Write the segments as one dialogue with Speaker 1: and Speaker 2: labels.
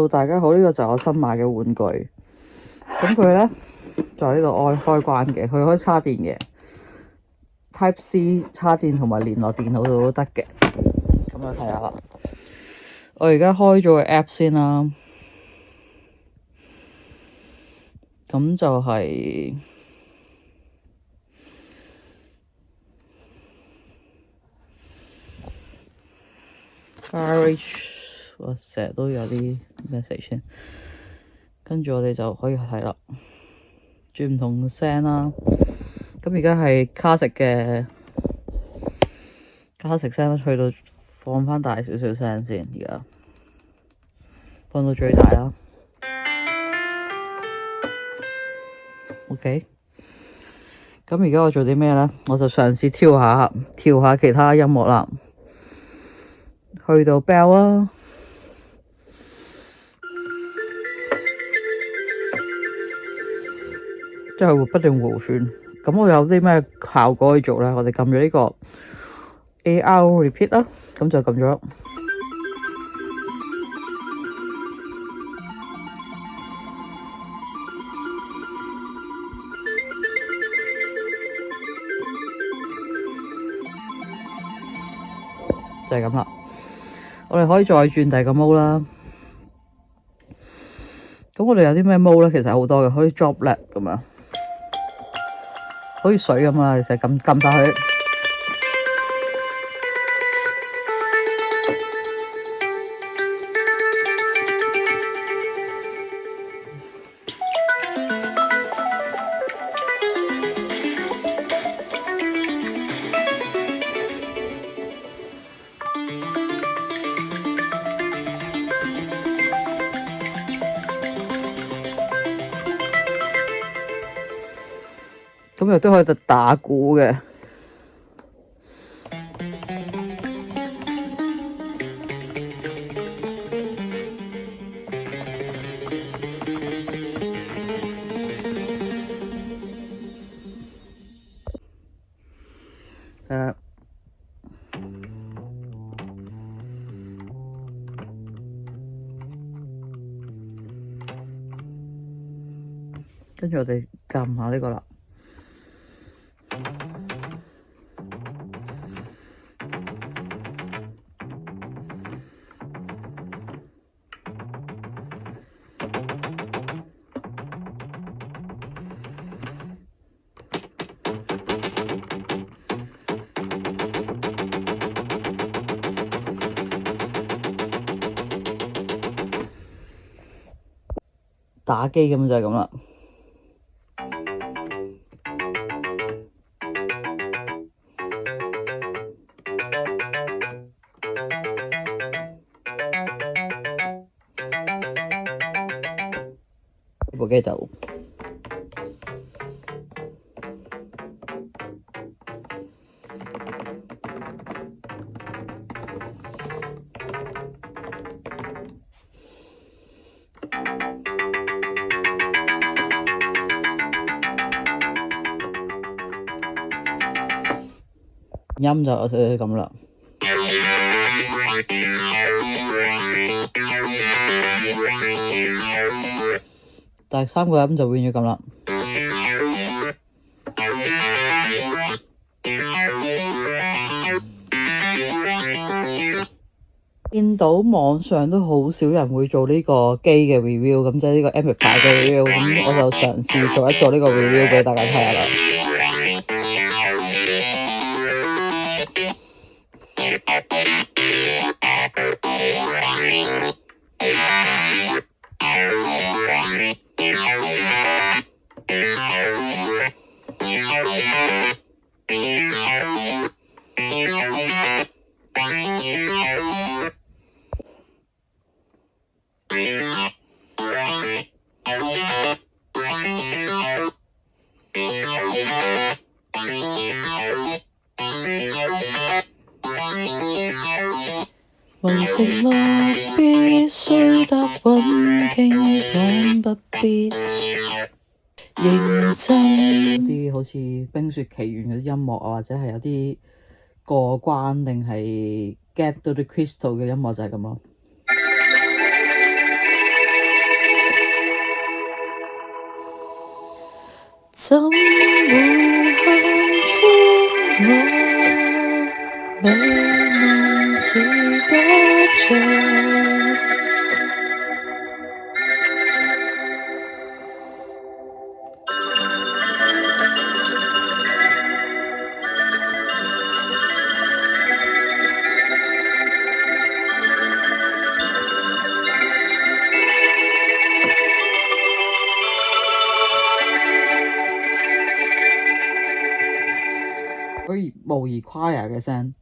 Speaker 1: 大家好，呢個就係我新買嘅玩具。咁佢咧就喺呢度開關嘅，佢可以插電嘅 ，Type C 插電同埋連落電腦度都得嘅。咁就睇下啦。我而家開咗個 app 先啦。咁就係Garage， 我成日都有啲 message 先。跟住我哋就可以睇啦，轉唔同聲啦。咁而家係卡式嘅卡式聲，去到放翻大少少聲先。而家放到最大啦。OK。咁而家我做啲咩咧？我就嘗試跳下其他音樂啦。去到 bell 啊，即係會不斷迴旋。咁我有啲咩效果可以做咧？我哋撳咗呢個 AR repeat 啦，咁就撳咗。就係咁啦。我哋可以再轉第二個 mode 啦。咁我哋有啲咩 mode 咧？其實好多嘅，可以 droplet 咁樣，好似水咁啊！其實撳晒佢。咁亦都可以打鼓嘅。跟住我哋撳下呢個啦。打機咁就係咁啦。部機度。音就咁啦。第三個音就變咗咁啦。見到網上都好少人會做呢個機嘅 review， 咁即係呢個 amplifier 嘅 review， 咁我就嘗試做一做呢個 review 俾大家睇下啦。無承諾必須答允，傾講不必認真。啲好似冰雪奇緣嗰啲音樂啊，或者係有啲過關定係 get 到啲 crystal 嘅音樂就係咁咯。怎會看穿我美夢似假象？可以模擬 choir 嘅聲，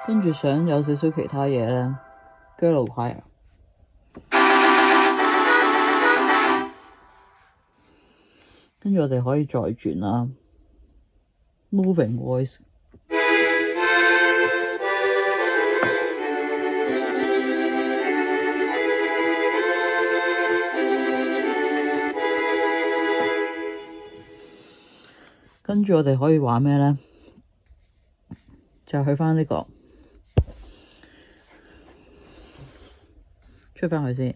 Speaker 1: 跟住想有少少其他嘢咧，girl choir，跟住我哋可以再轉啦。Moving voice， 跟住我哋可以玩咩咧？就去返呢個，出返去先，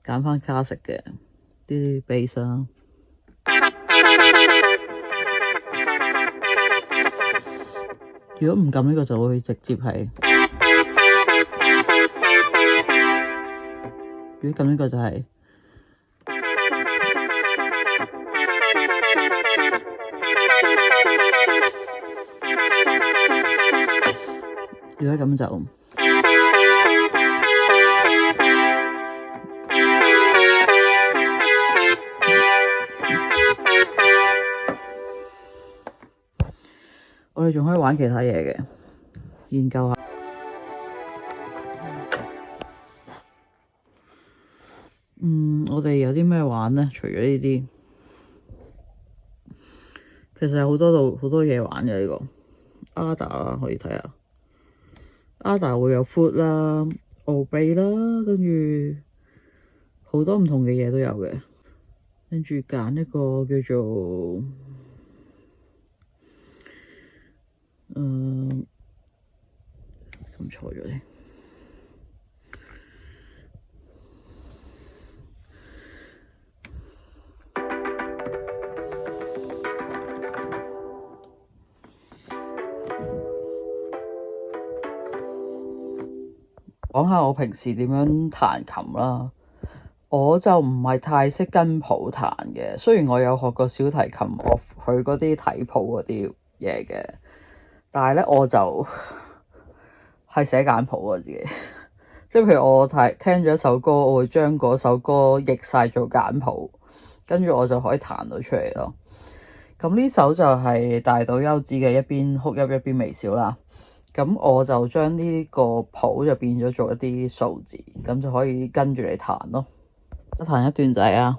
Speaker 1: 揀返 classic 嘅啲 bass 啦。如果唔撳呢個就會直接係，如果撳呢個就係，如果咁就，我哋仲可以玩其他嘢嘅，研究下。我哋有啲咩玩呢？除咗呢啲，其實有好多嘢玩嘅呢個。Ada 啦，可以睇下。Ada 會有 foot 啦、obey 啦，跟住好多唔同嘅嘢都有嘅。跟住揀一個叫做咁錯咗咧。講下我平時點樣彈琴啦。我就唔係太識跟譜彈嘅，雖然我有學過小提琴，佢嗰啲睇譜嗰啲嘢嘅，但係咧我就係寫簡譜啊自己。即係譬如我聽咗一首歌，我會將嗰首歌譯晒做簡譜，跟住我就可以彈到出嚟咯。咁呢首就係大島優子嘅一邊哭泣一邊微笑啦。咁我就將呢個譜就變咗做一啲數字，咁就可以跟住嚟彈咯。我彈一段仔啊！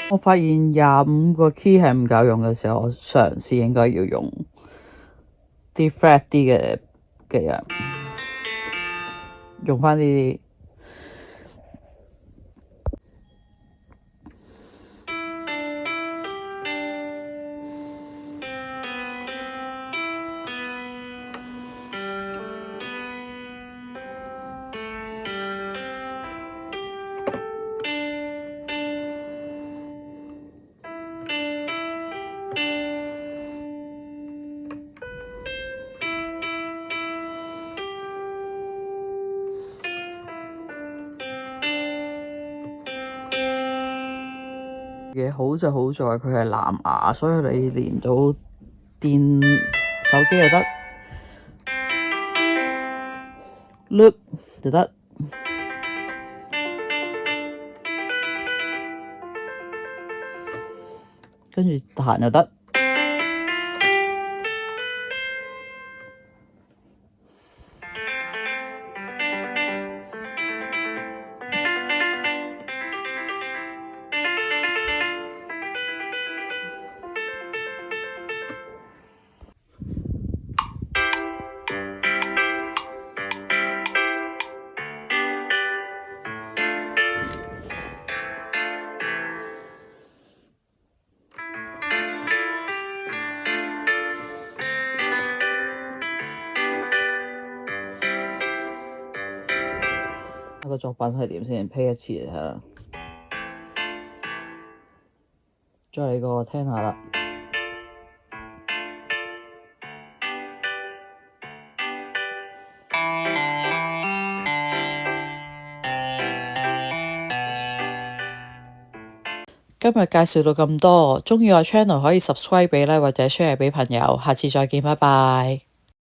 Speaker 1: 我發現25個 key 係唔夠用嘅時候，我嘗試應該要用啲 flat 啲嘅人，用返呢啲。嘢好就好在佢係藍牙，所以你連到電手機又得 ，loop 就得，跟住彈又得。個作品係點先？Play 一次嚟睇下，再嚟個聽下啦。今日介紹到咁多，鍾意我 channel可以 subscribe 俾 like 或者 share 俾朋友。下次再見，拜拜。